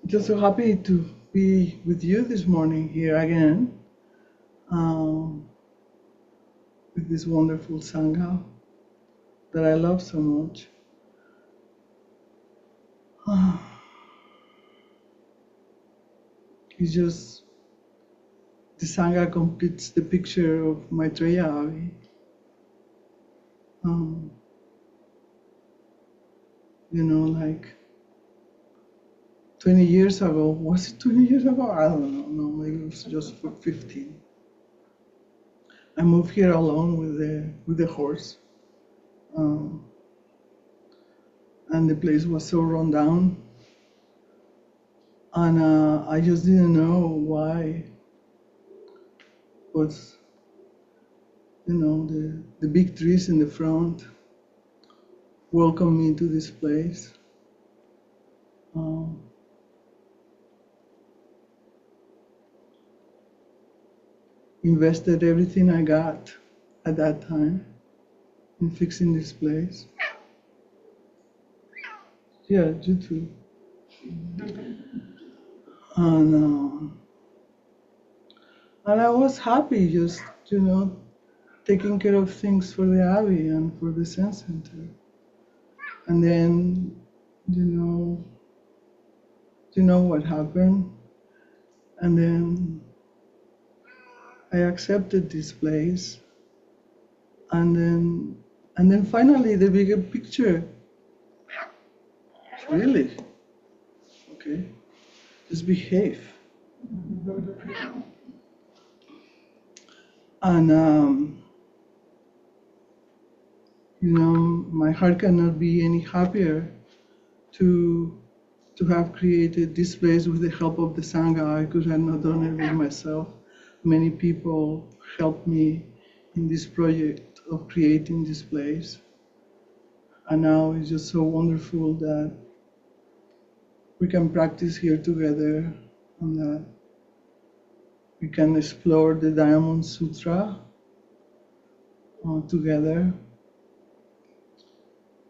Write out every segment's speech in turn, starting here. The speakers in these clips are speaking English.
Just so happy to be with you this morning here again, with this wonderful Sangha that I love so much. It's just, the Sangha completes the picture of Maitreya Abbey. Like 20 years ago, was it 20 years ago? I don't know, no, maybe it was just for 15. I moved here alone with the horse. And the place was so run down. And I just didn't know why. But, the big trees in the front welcomed me to this place. Invested everything I got at that time in fixing this place. Yeah, you too. And I was happy just, taking care of things for the Abbey and for the Zen Center. And then, you know what happened? And then I accepted this place. And then finally the bigger picture. Really? Okay. Just behave. And my heart cannot be any happier to have created this place with the help of the Sangha. I could have not done it with myself. Many people helped me in this project of creating this place. And now it's just so wonderful that we can practice here together and that we can explore the Diamond Sutra together.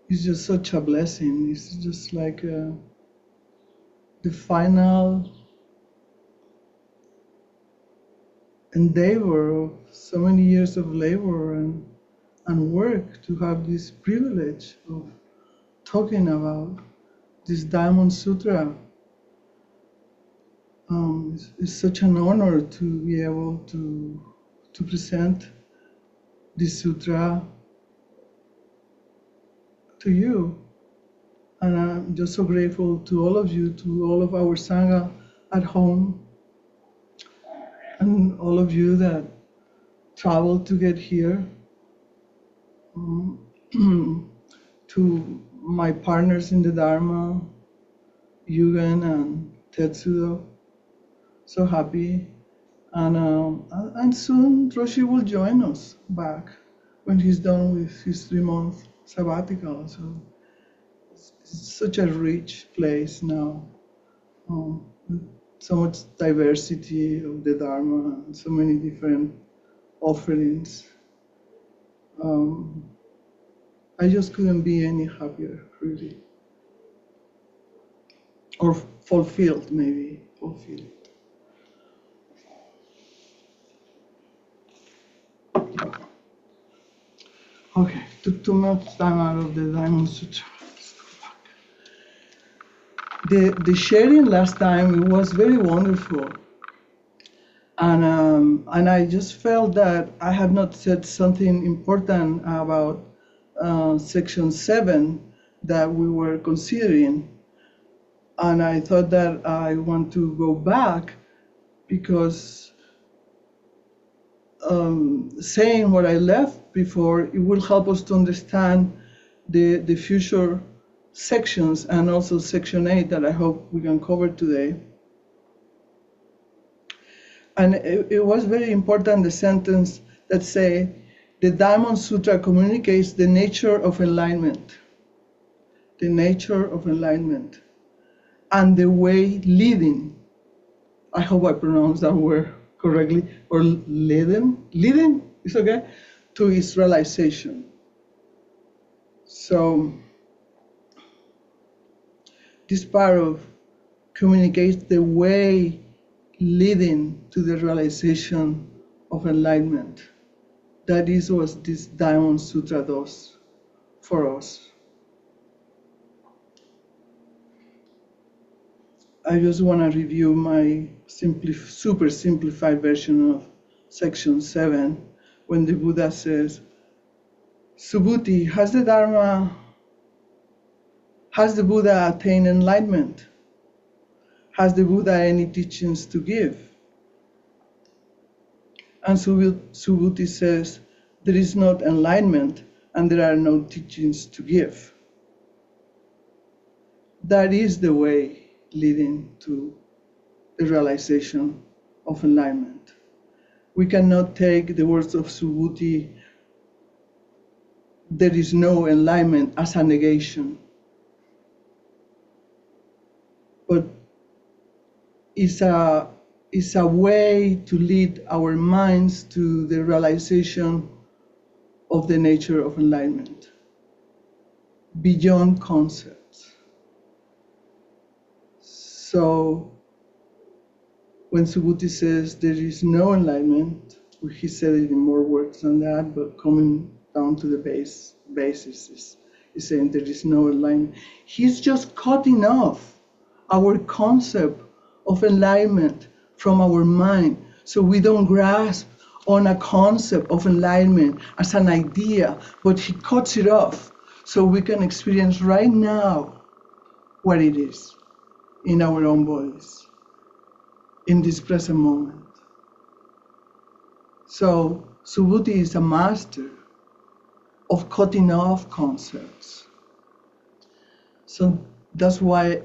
It's just such a blessing. It's just like the final endeavor of so many years of labor and work to have this privilege of talking about this Diamond Sutra. It's such an honor to be able to present this sutra to you. And I'm just so grateful to all of you, to all of our Sangha at home, and all of you that traveled to get here, to my partners in the Dharma, Yugen and Tetsudo. So happy. And soon Roshi will join us back when he's done with his 3-month sabbatical. So it's such a rich place now. So much diversity of the Dharma and so many different offerings. I just couldn't be any happier, really. Or fulfilled, maybe. Fulfilled. Okay, took too much time out of the Diamond Sutra. Let's go back. The sharing last time, it was very wonderful. And I just felt that I had not said something important about section 7 that we were considering. And I thought that I want to go back because saying what I left before, it will help us to understand the future sections and also section 8 that I hope we can cover today. And it was very important, the sentence that say, the Diamond Sutra communicates the nature of enlightenment. The nature of enlightenment. And the way leading, I hope I pronounced that word correctly, or leading, it's okay, to its realization. So this part of communicates the way leading to the realization of enlightenment. That is what this Diamond Sutra does for us. I just want to review my super simplified version of section 7, when the Buddha says, Subhuti, has the Buddha attained enlightenment? Has the Buddha any teachings to give? And Subhuti says, there is not enlightenment and there are no teachings to give. That is the way leading to the realization of enlightenment. We cannot take the words of Subhuti, there is no enlightenment, as a negation. But it's a way to lead our minds to the realization of the nature of enlightenment, beyond concepts. So when Subhuti says there is no enlightenment, he said it in more words than that, but coming down to the basis is saying there is no enlightenment. He's just cutting off our concept of enlightenment from our mind, so we don't grasp on a concept of enlightenment as an idea, but he cuts it off so we can experience right now what it is in our own bodies, in this present moment. So Subhuti is a master of cutting off concepts. So that's why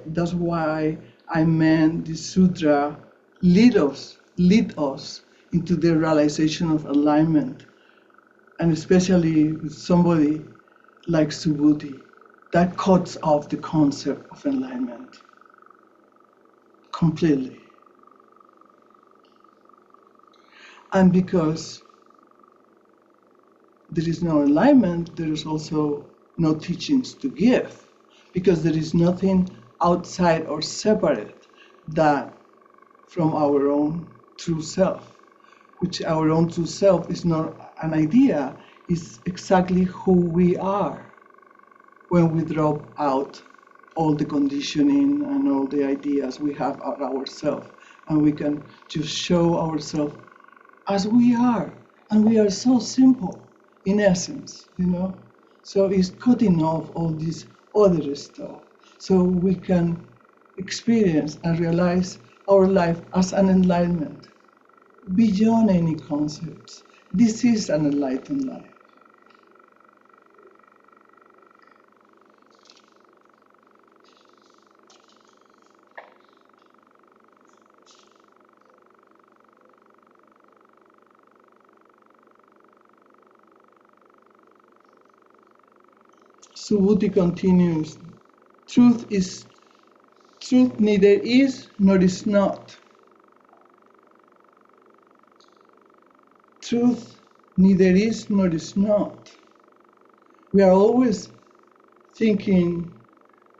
I meant the sutra lead us into the realization of enlightenment, and especially with somebody like Subhuti, that cuts off the concept of enlightenment completely. And because there is no enlightenment, there is also no teachings to give, because there is nothing outside or separate that from our own true self, which our own true self is not an idea, is exactly who we are when we drop out all the conditioning and all the ideas we have about ourselves, and we can just show ourselves as we are, and we are so simple in essence, So it's cutting off all this other stuff, so we can experience and realize our life as an enlightenment, beyond any concepts. This is an enlightened life. Subhuti continues, truth neither is nor is not. Truth neither is nor is not. We are always thinking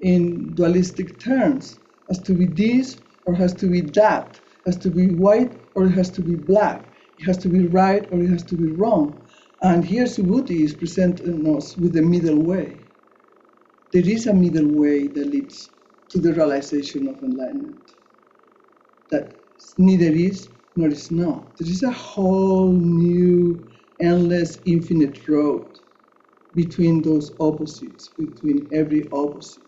in dualistic terms, has to be this or has to be that, has to be white or it has to be black, it has to be right or it has to be wrong. And here Subhuti is presenting us with the middle way. There is a middle way that leads to the realization of enlightenment, that neither is nor is not. There is a whole new, endless, infinite road between those opposites, between every opposite.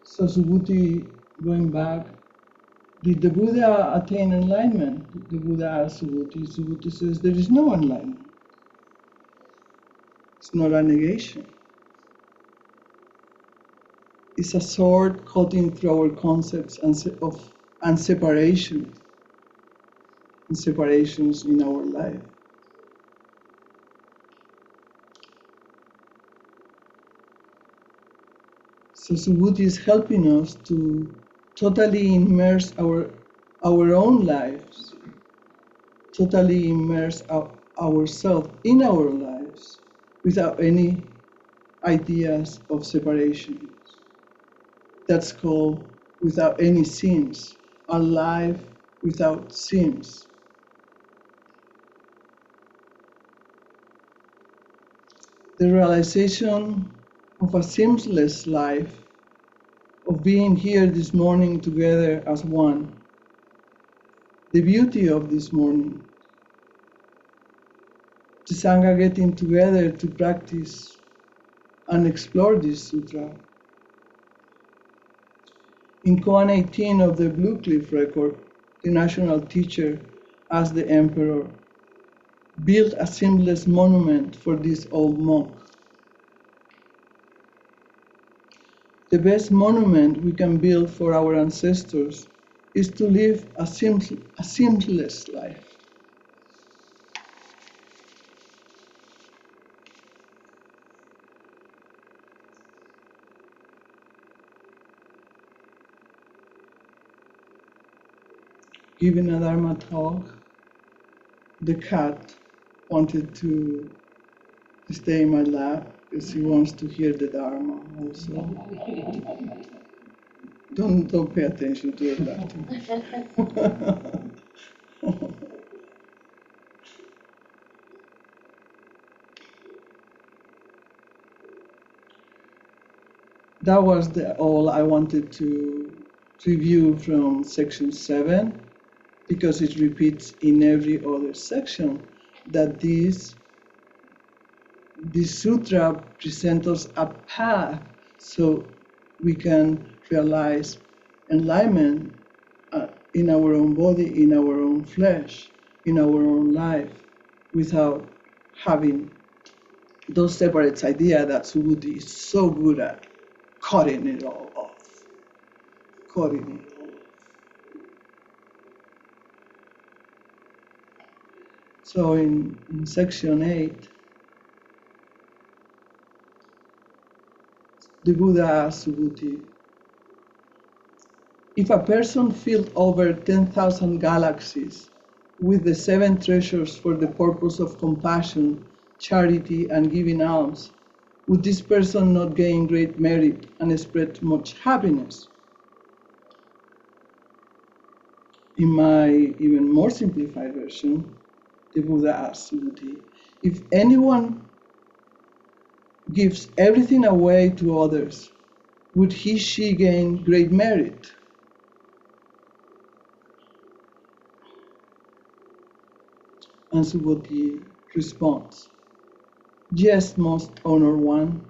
So Subhuti, going back, did the Buddha attain enlightenment? The Buddha asked Subhuti. Subhuti says there is no enlightenment. It's not a negation. It's a sword cutting through our concepts and separations in our life. So Subhuti is helping us to totally immerse our own lives, totally immerse ourselves in our lives without any ideas of separation. That's called without any sins, a life without sins. The realization of a sinless life, of being here this morning together as one, the beauty of this morning, the Sangha getting together to practice and explore this sutra. In Koan 18 of the Blue Cliff Record, the national teacher asked the emperor, build a sinless monument for this old monk. The best monument we can build for our ancestors is to live a sinless life. Giving a Dharma talk, the cat wanted to stay in my lap because he wants to hear the Dharma also. Don't pay attention to the laughter. That was all I wanted to review from section 7, because it repeats in every other section that this sutra presents us a path so we can realize enlightenment in our own body, in our own flesh, in our own life, without having those separate ideas that Subhuti is so good at cutting it all off. Cutting it all off. So in section 8, the Buddha asked Subhuti, if a person filled over 10,000 galaxies with the 7 treasures for the purpose of compassion, charity, and giving alms, would this person not gain great merit and spread much happiness? In my even more simplified version, the Buddha asked Subhuti, if anyone gives everything away to others, would she gain great merit? And Subhuti responds, yes, most honored one,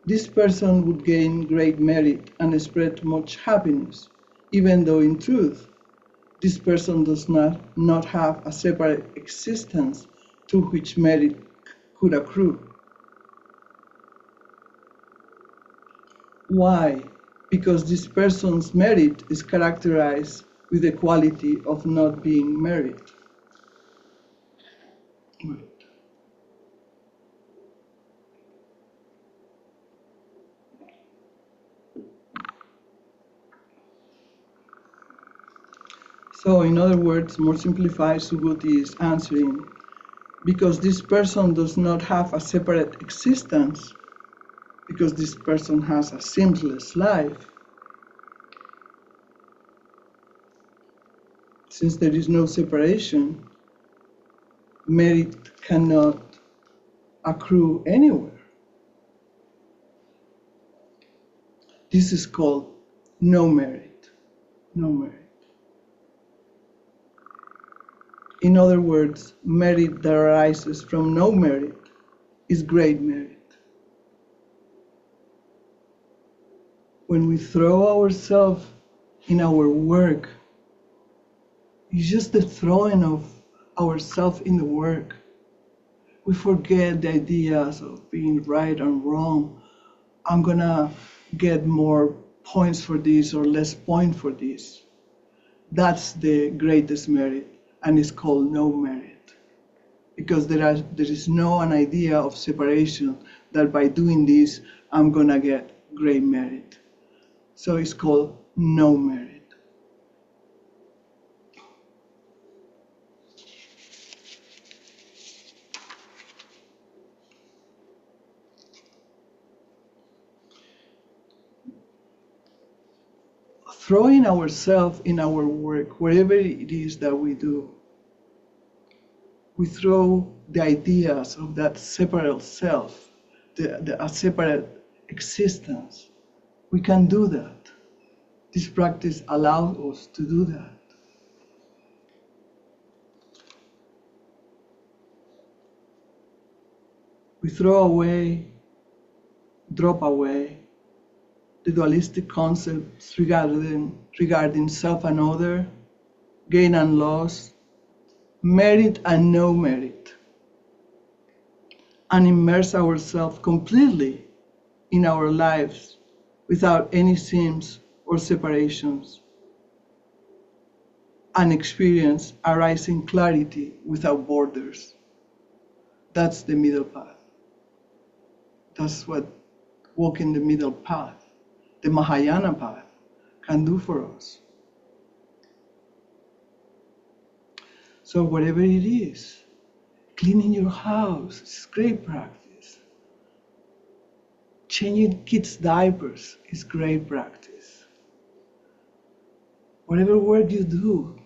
this person would gain great merit and spread much happiness, even though in truth, this person does not have a separate existence to which merit could accrue. Why? Because this person's merit is characterized with the quality of not being merit. So, in other words, more simplified, Subhuti is answering, because this person does not have a separate existence, because this person has a sinless life, since there is no separation, merit cannot accrue anywhere. This is called no merit. No merit. In other words, merit that arises from no merit is great merit. When we throw ourselves in our work, it's just the throwing of ourselves in the work. We forget the ideas of being right and wrong. I'm gonna get more points for this or less points for this. That's the greatest merit, and it's called no merit. Because there is no an idea of separation that by doing this, I'm gonna get great merit. So it's called no merit. Throwing ourselves in our work, wherever it is that we do, we throw the ideas of that separate self, a separate existence. We can do that. This practice allows us to do that. We throw away, drop away the dualistic concepts regarding self and other, gain and loss, merit and no merit, and immerse ourselves completely in our lives without any seams or separations, and experience arising clarity without borders. That's the middle path. That's what walking the middle path, the Mahayana path, can do for us. So whatever it is, cleaning your house is great practice. Changing kids' diapers is great practice. Whatever work you do,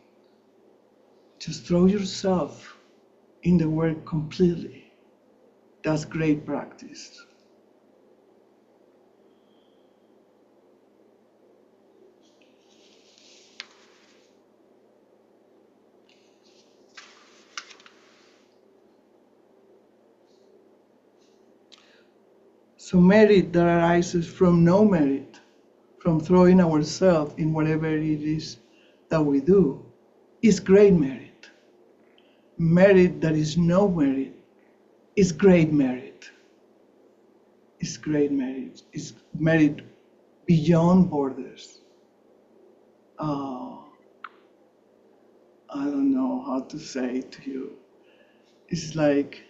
just throw yourself in the work completely. That's great practice. So merit that arises from no merit, from throwing ourselves in whatever it is that we do, is great merit. Merit that is no merit is great merit. Is great merit. Is merit beyond borders. I don't know how to say it to you. It's like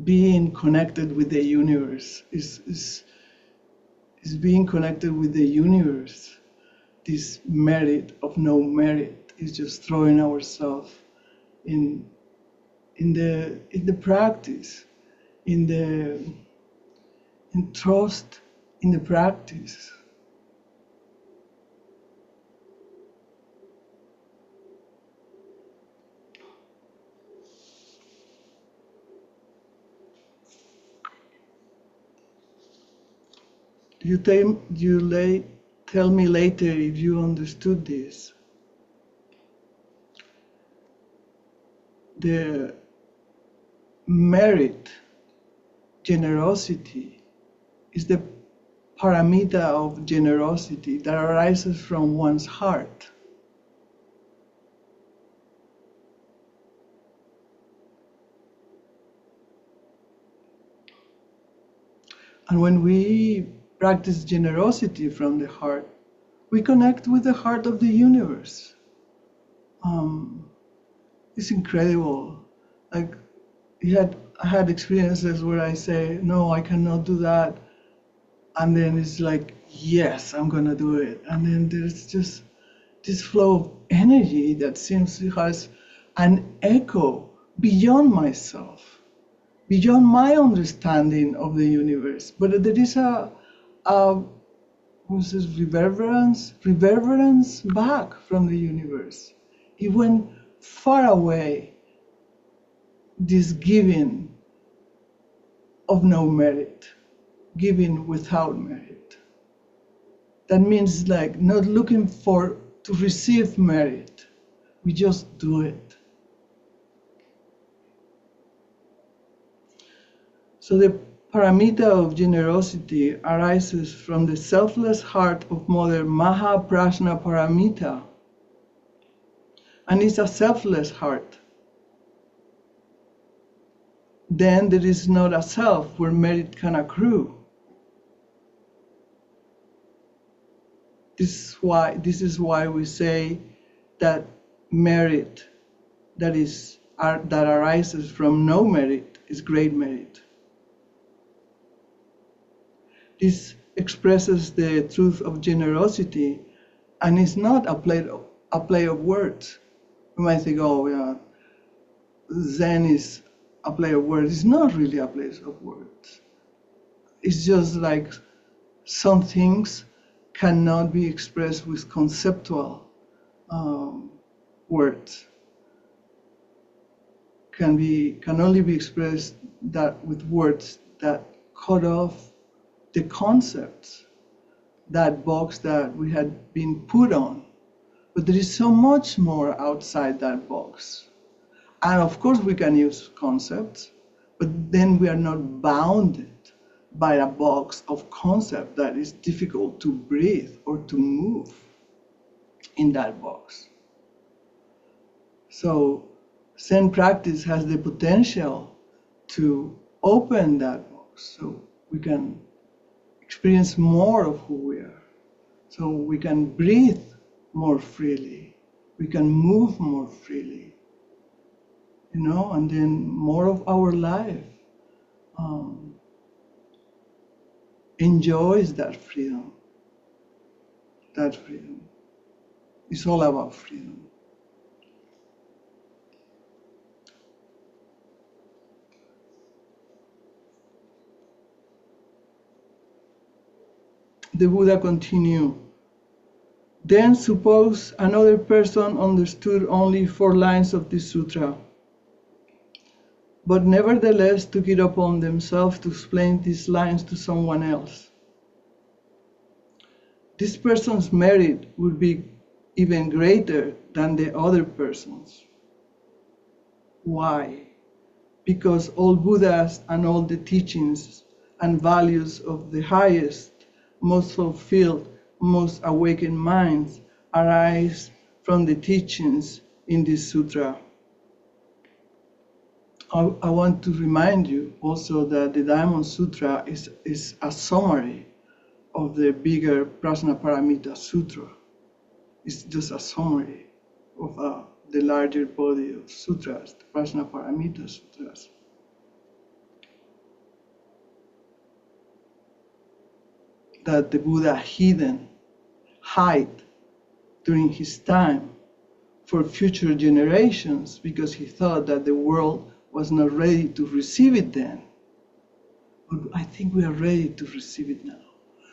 being connected with the universe. Is being connected with the universe. This merit of no merit is just throwing ourselves in the practice, in trust in the practice. Tell me later if you understood this. The merit, generosity, is the paramita of generosity that arises from one's heart. And when we practice generosity from the heart, we connect with the heart of the universe. It's incredible. Like I had experiences where I say, no, I cannot do that. And then it's like, yes, I'm gonna do it. And then there's just this flow of energy that seems to has an echo beyond myself, beyond my understanding of the universe. But there is a what's this, reverberance back from the universe. It went far away, this giving of no merit, giving without merit. That means like not looking to receive merit. We just do it. So the paramita of generosity arises from the selfless heart of Mother Mahaprajna Paramita, and it's a selfless heart. Then there is not a self where merit can accrue. This is why we say that merit that arises from no merit is great merit. This expresses the truth of generosity, and it's not a play of words. You might think, oh, yeah, Zen is a play of words. It's not really a play of words. It's just like some things cannot be expressed with conceptual words. Can only be expressed that with words that cut off the concepts, that box that we had been put on. But there is so much more outside that box. And of course we can use concepts, but then we are not bounded by a box of concept that is difficult to breathe or to move in that box. So Zen practice has the potential to open that box so we can experience more of who we are. So we can breathe more freely. We can move more freely. And then more of our life enjoys that freedom. That freedom. It's all about freedom. The Buddha continued, then suppose another person understood only 4 lines of this sutra, but nevertheless took it upon themselves to explain these lines to someone else. This person's merit would be even greater than the other person's. Why? Because all Buddhas and all the teachings and values of the highest, most fulfilled, most awakened minds arise from the teachings in this sutra. I want to remind you also that the Diamond Sutra is a summary of the bigger Prajnaparamita Sutra. It's just a summary of the larger body of sutras, the Prajnaparamita Sutras. That the Buddha hid during his time for future generations because he thought that the world was not ready to receive it then. But I think we are ready to receive it now.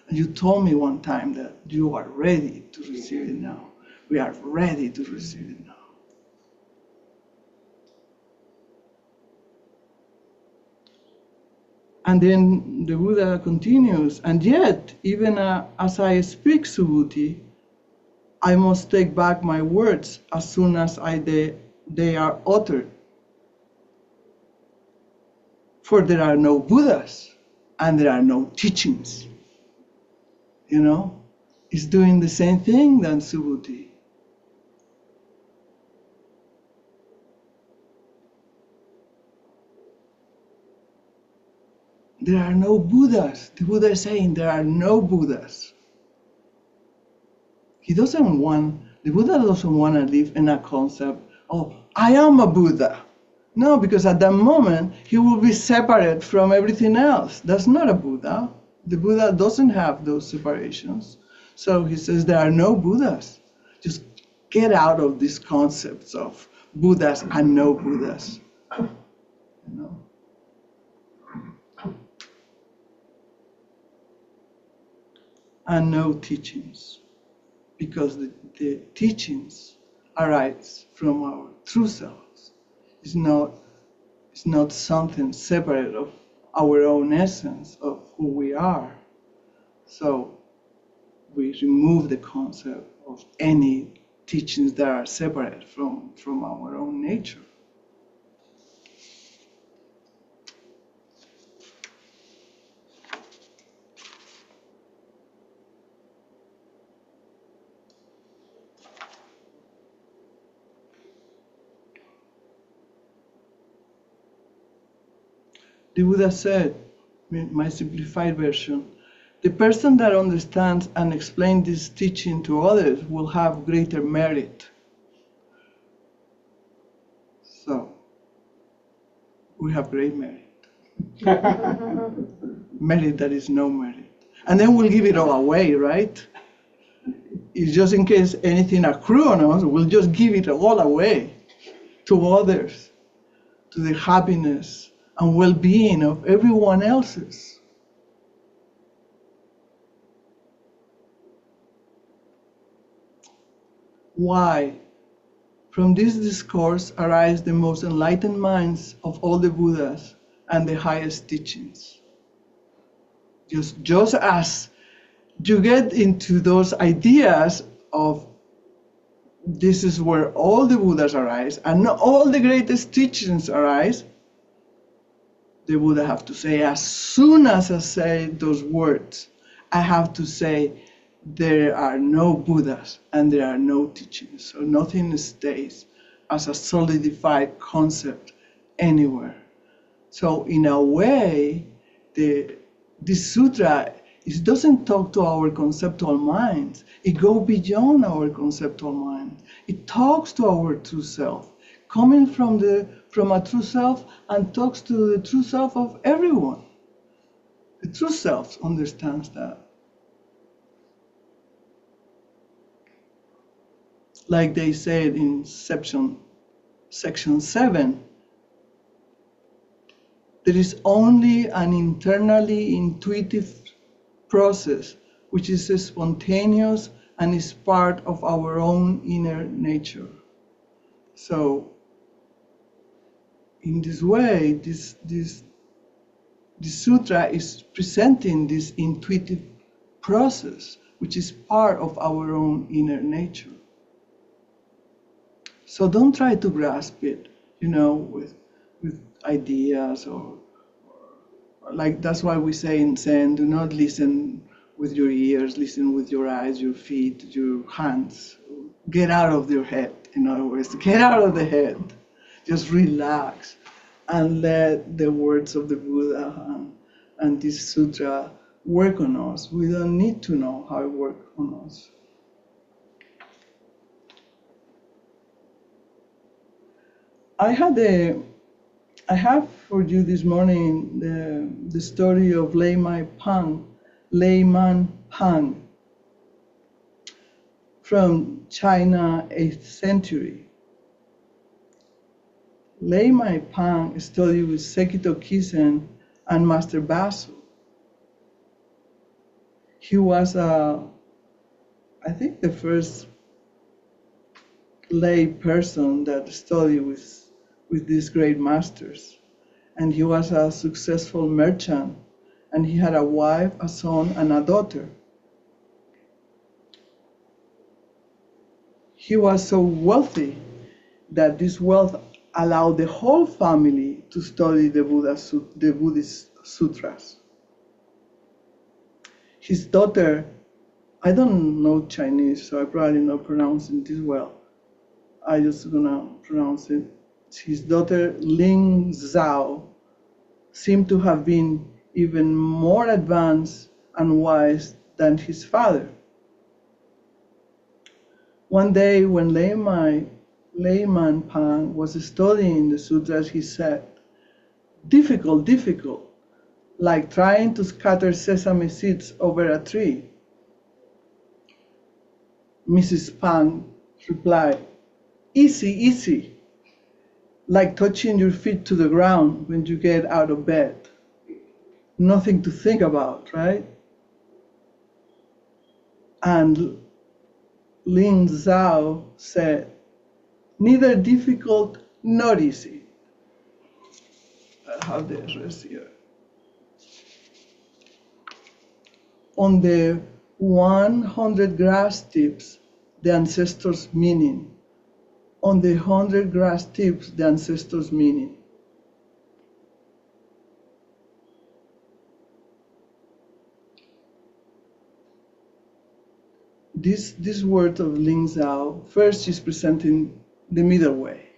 And you told me one time that you are ready to receive it now. We are ready to receive it now. And then the Buddha continues, and yet, even as I speak Subhuti, I must take back my words as soon as they are uttered. For there are no Buddhas and there are no teachings. It's doing the same thing than Subhuti. There are no Buddhas. The Buddha is saying there are no Buddhas. The Buddha doesn't want to live in a concept of, I am a Buddha. No, because at that moment, he will be separate from everything else. That's not a Buddha. The Buddha doesn't have those separations. So he says there are no Buddhas. Just get out of these concepts of Buddhas and no Buddhas. And no teachings, because the teachings arise from our true selves. It's not something separate of our own essence of who we are. So we remove the concept of any teachings that are separate from our own nature. The Buddha said, my simplified version, the person that understands and explains this teaching to others will have greater merit. So, we have great merit. Merit that is no merit. And then we'll give it all away, right? It's just in case anything accrue on us, we'll just give it all away to others, to the happiness and well-being of everyone else's. Why? From this discourse arise the most enlightened minds of all the Buddhas and the highest teachings. Just as you get into those ideas of this is where all the Buddhas arise and all the greatest teachings arise, the Buddha have to say, as soon as I say those words, I have to say, there are no Buddhas and there are no teachings. So nothing stays as a solidified concept anywhere. So in a way, this sutra, it doesn't talk to our conceptual minds. It goes beyond our conceptual mind. It talks to our true self, coming from a true self, and talks to the true self of everyone. The true self understands that. Like they said in section 7, there is only an internally intuitive process which is spontaneous and is part of our own inner nature. So, in this way, this sutra is presenting this intuitive process which is part of our own inner nature. So don't try to grasp it, with ideas or like that's why we say in Zen, do not listen with your ears, listen with your eyes, your feet, your hands. Get out of your head, in other words, get out of the head. Just relax and let the words of the Buddha and this sutra work on us. We don't need to know how it works on us. I have for you this morning the story of Layman Pang from China, 8th century. Layman Pang studied with Sekito Kisen and Master Basu. He was, I think, the first lay person that studied with these great masters. And he was a successful merchant, and he had a wife, a son, and a daughter. He was so wealthy that this wealth allowed the whole family to study the Buddhist sutras. His daughter, I don't know Chinese, so I probably not pronouncing this well. I just gonna pronounce it. His daughter Ling Zhao seemed to have been even more advanced and wise than his father. One day when Layman Pang was studying the sutras, he said, difficult, like trying to scatter sesame seeds over a tree. Mrs. Pang replied, easy, like touching your feet to the ground when you get out of bed. Nothing to think about, right? And Lin Zhao said, neither difficult nor easy. I have the rest here. On the 100 grass tips, the ancestors' meaning. On the 100 grass tips, the ancestors' meaning. This word of Ling Zhao, first is presenting the middle way.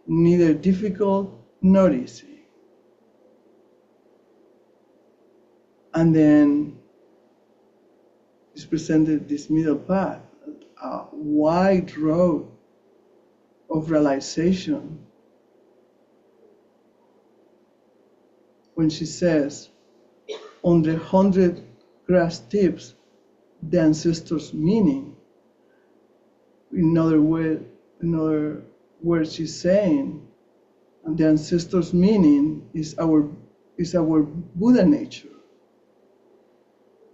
Neither difficult nor easy. And then is presented this middle path, a wide road of realization. When she says, on the 100 grasp tips the ancestors' meaning. In other words, she's saying, and the ancestors' meaning is our Buddha nature.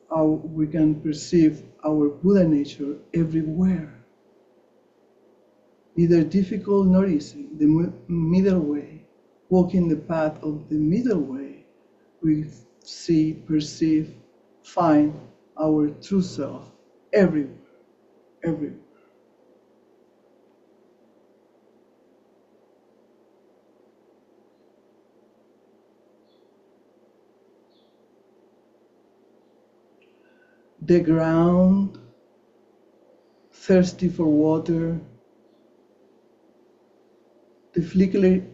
How we can perceive our Buddha nature everywhere. Neither difficult nor easy, the middle way. Walking the path of the middle way, we see, perceive, find our true self everywhere, everywhere. The ground, thirsty for water, the flickering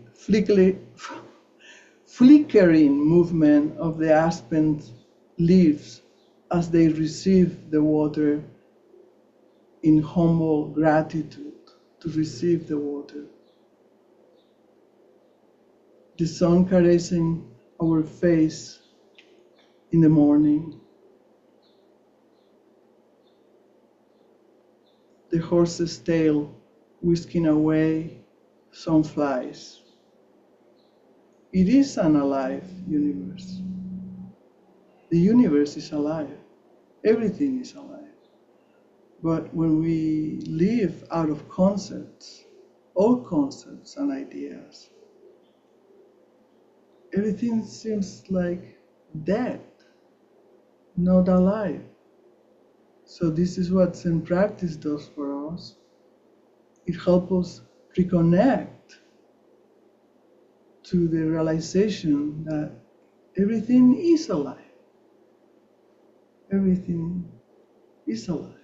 movement of the aspen leaves as they receive the water in humble gratitude to receive the water. The sun caressing our face in the morning. The horse's tail whisking away some flies. It is an alive universe. The universe is alive. Everything is alive. But when we live out of concepts, all concepts and ideas, everything seems like dead, not alive. So this is what Zen practice does for us. It helps us reconnect to the realization that everything is alive. Everything is alive.